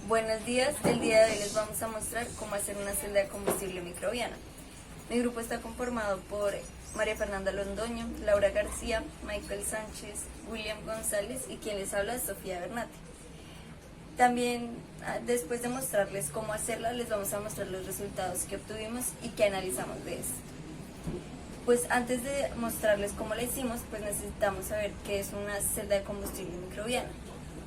Buenos días, el día de hoy les vamos a mostrar cómo hacer una celda de combustible microbiana. Mi grupo está conformado por María Fernanda Londoño, Laura García, Michael Sánchez, William González y quien les habla es Sofía Bernate. También, después de mostrarles cómo hacerla, les vamos a mostrar los resultados que obtuvimos y que analizamos de esto. Pues antes de mostrarles cómo la hicimos, pues necesitamos saber qué es una celda de combustible microbiana.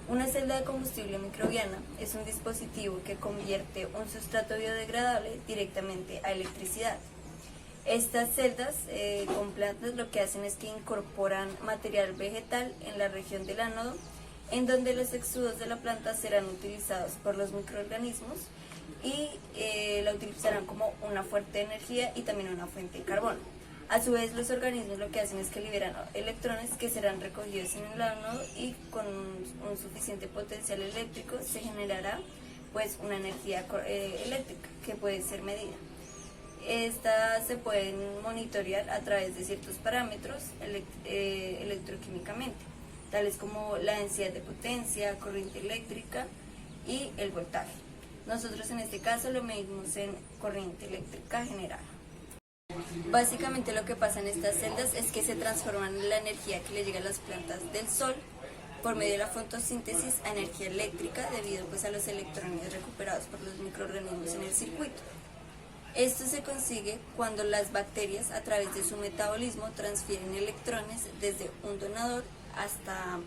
Una celda de combustible microbiana es un dispositivo que convierte un sustrato biodegradable directamente a electricidad. Estas celdas con plantas lo que hacen es que incorporan material vegetal en la región del ánodo, en donde los exudos de la planta serán utilizados por los microorganismos y la utilizarán como una fuente de energía y también una fuente de carbono. A su vez, los organismos lo que hacen es que liberan electrones que serán recogidos en el ánodo y con un suficiente potencial eléctrico se generará pues una energía eléctrica que puede ser medida. Estas se pueden monitorear a través de ciertos parámetros electroquímicamente, tales como la densidad de potencia, corriente eléctrica y el voltaje. Nosotros en este caso lo medimos en corriente eléctrica generada. Básicamente lo que pasa en estas celdas es que se transforman la energía que le llega a las plantas del sol por medio de la fotosíntesis a energía eléctrica debido pues a los electrones recuperados por los microorganismos en el circuito. Esto se consigue cuando las bacterias a través de su metabolismo transfieren electrones desde un donador hasta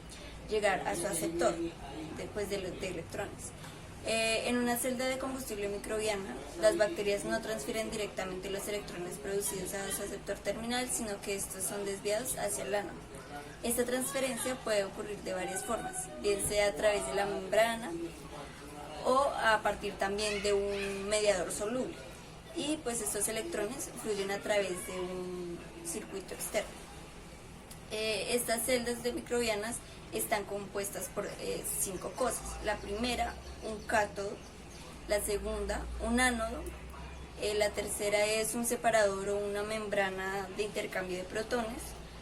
llegar a su aceptor de electrones. En una celda de combustible microbiana, las bacterias no transfieren directamente los electrones producidos a su aceptor terminal, sino que estos son desviados hacia el ánodo. Esta transferencia puede ocurrir de varias formas, bien sea a través de la membrana o a partir también de un mediador soluble. Y pues estos electrones fluyen a través de un circuito externo. Estas celdas de microbianas están compuestas por 5 cosas. La primera, un cátodo. La segunda, un ánodo. La tercera es un separador o una membrana de intercambio de protones.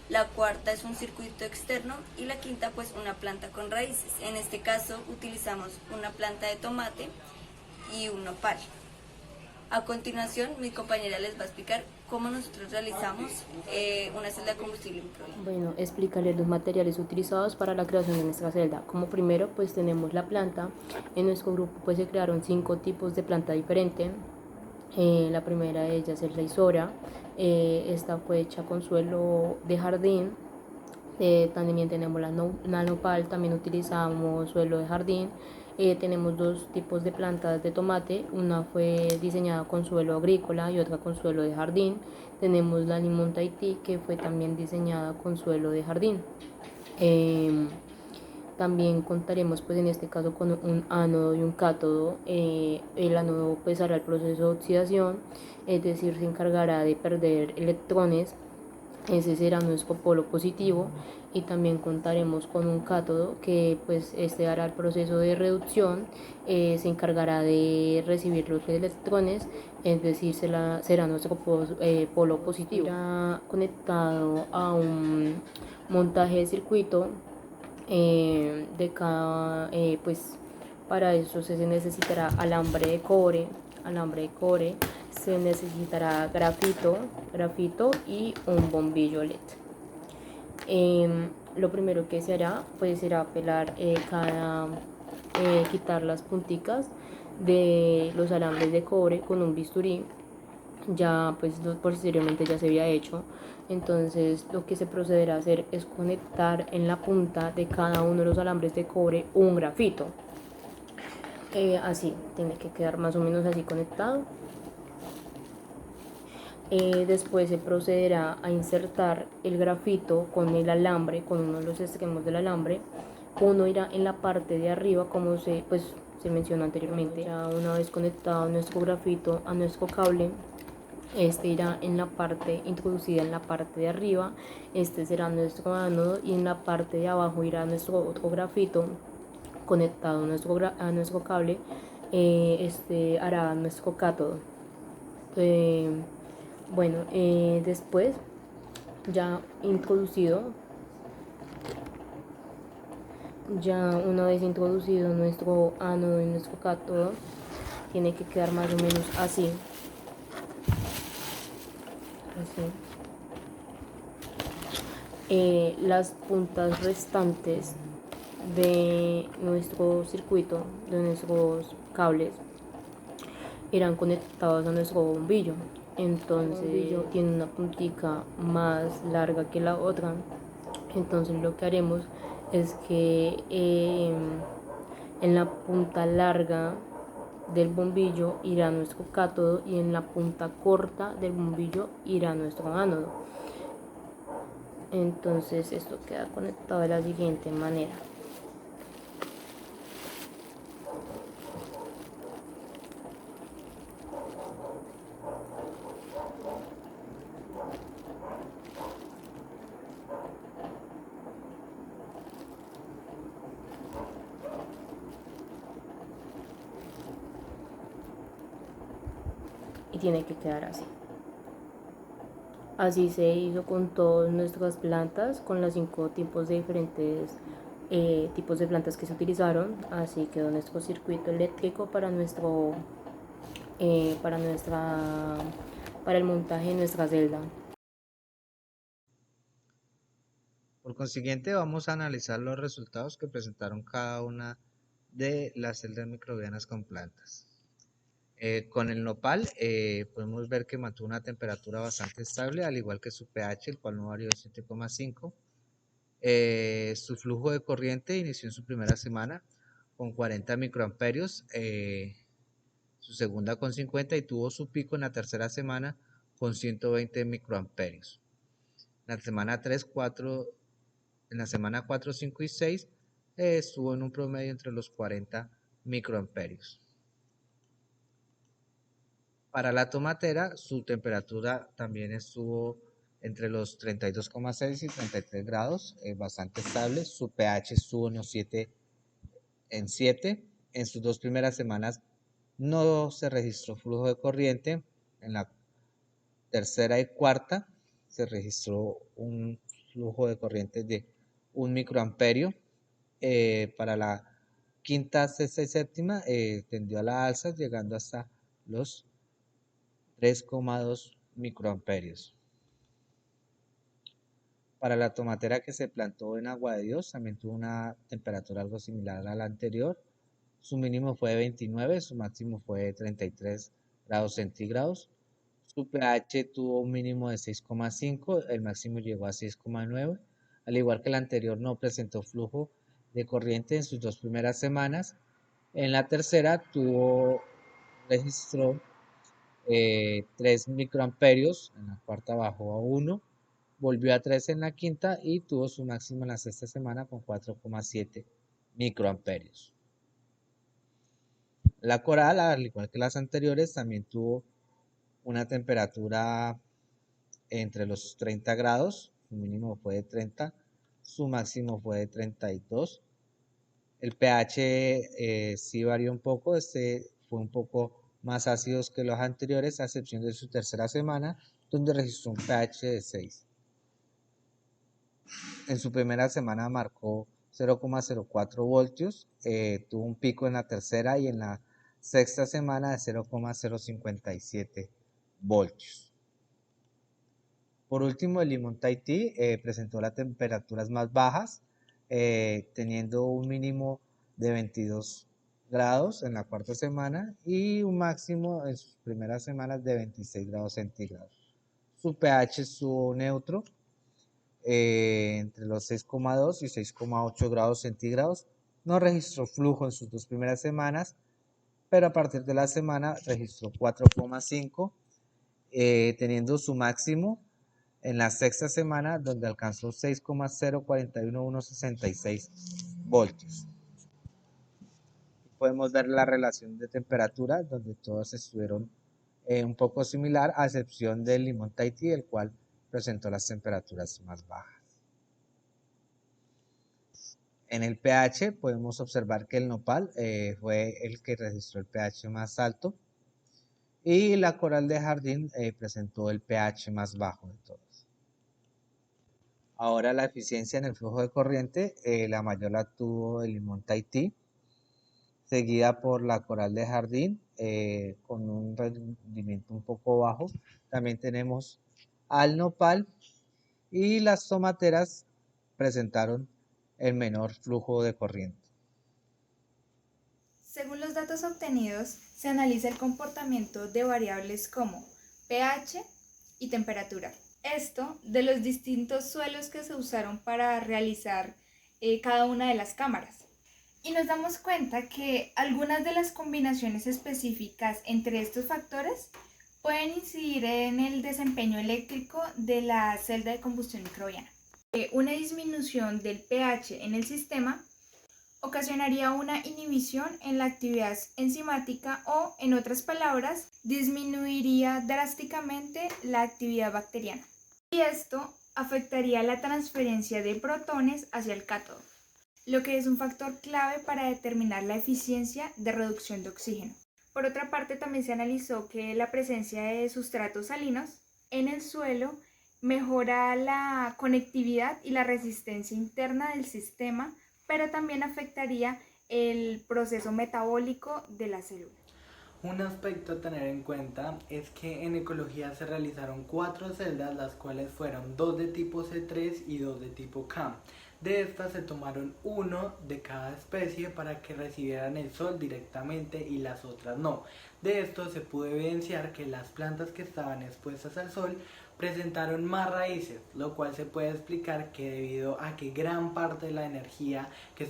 La cuarta es un circuito externo y la quinta pues una planta con raíces. En este caso utilizamos una planta de tomate y un nopal. A continuación, mi compañera les va a explicar cómo nosotros realizamos una celda de combustible microbiano. Bueno, explicarles los materiales utilizados para la creación de nuestra celda. Como primero, pues tenemos la planta. En nuestro grupo pues se crearon 5 tipos de planta diferentes. La primera de ellas es la isora. Esta fue hecha con suelo de jardín. También tenemos la nopal, también utilizamos suelo de jardín. Tenemos 2 tipos de plantas de tomate, una fue diseñada con suelo agrícola y otra con suelo de jardín. Tenemos la limón Tahití, que fue también diseñada con suelo de jardín. También contaremos pues en este caso con un ánodo y un cátodo. El ánodo pues hará el proceso de oxidación, es decir, se encargará de perder electrones. Ese será nuestro polo positivo, y también contaremos con un cátodo que pues este hará el proceso de reducción, se encargará de recibir los electrones, es decir, será nuestro polo positivo. Irá conectado a un montaje de circuito de cada, pues para eso se necesitará alambre de cobre, se necesitará grafito y un bombillo LED. Lo primero que se hará pues será pelar quitar las punticas de los alambres de cobre con un bisturí. Ya pues posteriormente ya se había hecho. Entonces lo que se procederá a hacer es conectar en la punta de cada uno de los alambres de cobre un grafito. Así tiene que quedar más o menos así conectado. Después se procederá a insertar el grafito con el alambre, con uno de los extremos del alambre. Uno irá en la parte de arriba, como se mencionó anteriormente. Ya una vez conectado nuestro grafito a nuestro cable, este irá introducida en la parte de arriba. Este será nuestro ánodo, y en la parte de abajo irá nuestro otro grafito conectado a nuestro cable. Este hará nuestro cátodo. Después, ya introducido Ya una vez introducido nuestro ánodo y nuestro cátodo, tiene que quedar más o menos así. Así. Las puntas restantes de nuestro circuito, de nuestros cables, irán conectados a nuestro bombillo. Entonces el bombillo tiene una puntica más larga que la otra. Entonces lo que haremos es que en la punta larga del bombillo irá nuestro cátodo y en la punta corta del bombillo irá nuestro ánodo. Entonces esto queda conectado de la siguiente manera. Y tiene que quedar así. Así se hizo con todas nuestras plantas, con los 5 tipos de diferentes tipos de plantas que se utilizaron. Así quedó nuestro circuito eléctrico para eh, para nuestra para el montaje de nuestra celda. Por consiguiente, vamos a analizar los resultados que presentaron cada una de las celdas microbianas con plantas. Con el nopal podemos ver que mantuvo una temperatura bastante estable, al igual que su pH, el cual no varió de 7,5. Su flujo de corriente inició en su primera semana con 40 microamperios, su segunda con 50 y tuvo su pico en la tercera semana con 120 microamperios. En la semana 4, 5 y 6 estuvo en un promedio entre los 40 microamperios. Para la tomatera, su temperatura también estuvo entre los 32,6 y 33 grados, bastante estable. Su pH estuvo en los 7. En sus 2 primeras semanas no se registró flujo de corriente. En la tercera y cuarta se registró un flujo de corriente de 1 microamperio. Para la quinta, sexta y séptima tendió a la alza, llegando hasta los 3,2 microamperios. Para la tomatera que se plantó en Agua de Dios, también tuvo una temperatura algo similar a la anterior. Su mínimo fue de 29, su máximo fue de 33 grados centígrados. Su pH tuvo un mínimo de 6,5, el máximo llegó a 6,9. Al igual que el anterior, no presentó flujo de corriente en sus 2 primeras semanas. En la tercera registró 3 microamperios, en la cuarta bajó a 1, volvió a 3 en la quinta y tuvo su máximo en la sexta semana con 4,7 microamperios. La coral, al igual que las anteriores, también tuvo una temperatura entre los 30 grados, su mínimo fue de 30, su máximo fue de 32. El pH sí varió un poco, este fue un poco más ácido que los anteriores, a excepción de su tercera semana, donde registró un pH de 6. En su primera semana marcó 0,04 voltios, tuvo un pico en la tercera y en la sexta semana de 0,057 voltios. Por último, el limón Tahití presentó las temperaturas más bajas, teniendo un mínimo de 22 grados en la cuarta semana y un máximo en sus primeras semanas de 26 grados centígrados. Su pH estuvo neutro, entre los 6,2 y 6,8 grados centígrados. No registró flujo en sus 2 primeras semanas, pero a partir de la semana registró 4,5, teniendo su máximo en la sexta semana, donde alcanzó 6,041166 voltios. Podemos ver la relación de temperatura, donde todos estuvieron un poco similar, a excepción del limón Tahití, el cual presentó las temperaturas más bajas. En el pH podemos observar que el nopal fue el que registró el pH más alto y la coral de jardín presentó el pH más bajo de todos. Ahora la eficiencia en el flujo de corriente, la mayor la tuvo el limón Tahití, seguida por la coral de jardín, con un rendimiento un poco bajo. También tenemos al nopal y las tomateras presentaron el menor flujo de corriente. Según los datos obtenidos, se analiza el comportamiento de variables como pH y temperatura. Esto de los distintos suelos que se usaron para realizar cada una de las cámaras. Y nos damos cuenta que algunas de las combinaciones específicas entre estos factores pueden incidir en el desempeño eléctrico de la celda de combustión microbiana. Una disminución del pH en el sistema ocasionaría una inhibición en la actividad enzimática o, en otras palabras, disminuiría drásticamente la actividad bacteriana. Y esto afectaría la transferencia de protones hacia el cátodo, lo que es un factor clave para determinar la eficiencia de reducción de oxígeno. Por otra parte, también se analizó que la presencia de sustratos salinos en el suelo mejora la conectividad y la resistencia interna del sistema, pero también afectaría el proceso metabólico de la célula. Un aspecto a tener en cuenta es que en ecología se realizaron 4 celdas, las cuales fueron 2 de tipo C3 y 2 de tipo K. De estas se tomaron 1 de cada especie para que recibieran el sol directamente y las otras no. De esto se pudo evidenciar que las plantas que estaban expuestas al sol presentaron más raíces, lo cual se puede explicar que debido a que gran parte de la energía que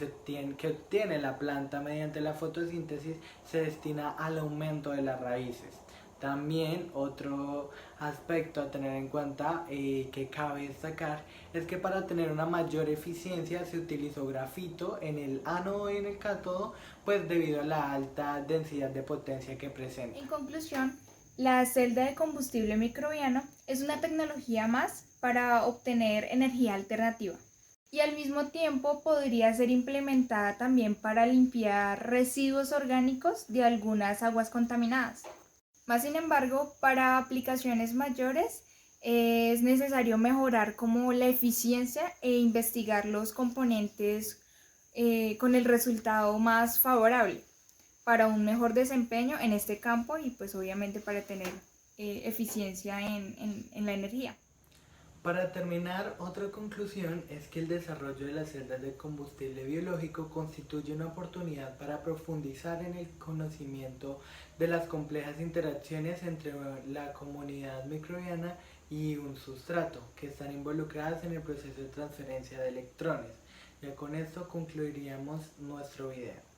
obtiene la planta mediante la fotosíntesis se destina al aumento de las raíces. También otro aspecto a tener en cuenta que cabe destacar es que para tener una mayor eficiencia se utilizó grafito en el ánodo y en el cátodo, pues debido a la alta densidad de potencia que presenta. En conclusión, la celda de combustible microbiano es una tecnología más para obtener energía alternativa y al mismo tiempo podría ser implementada también para limpiar residuos orgánicos de algunas aguas contaminadas. Más sin embargo, para aplicaciones mayores es necesario mejorar como la eficiencia e investigar los componentes con el resultado más favorable para un mejor desempeño en este campo y pues obviamente para tener eficiencia en la energía. Para terminar, otra conclusión es que el desarrollo de las celdas de combustible biológico constituye una oportunidad para profundizar en el conocimiento de las complejas interacciones entre la comunidad microbiana y un sustrato, que están involucradas en el proceso de transferencia de electrones. Ya con esto concluiríamos nuestro video.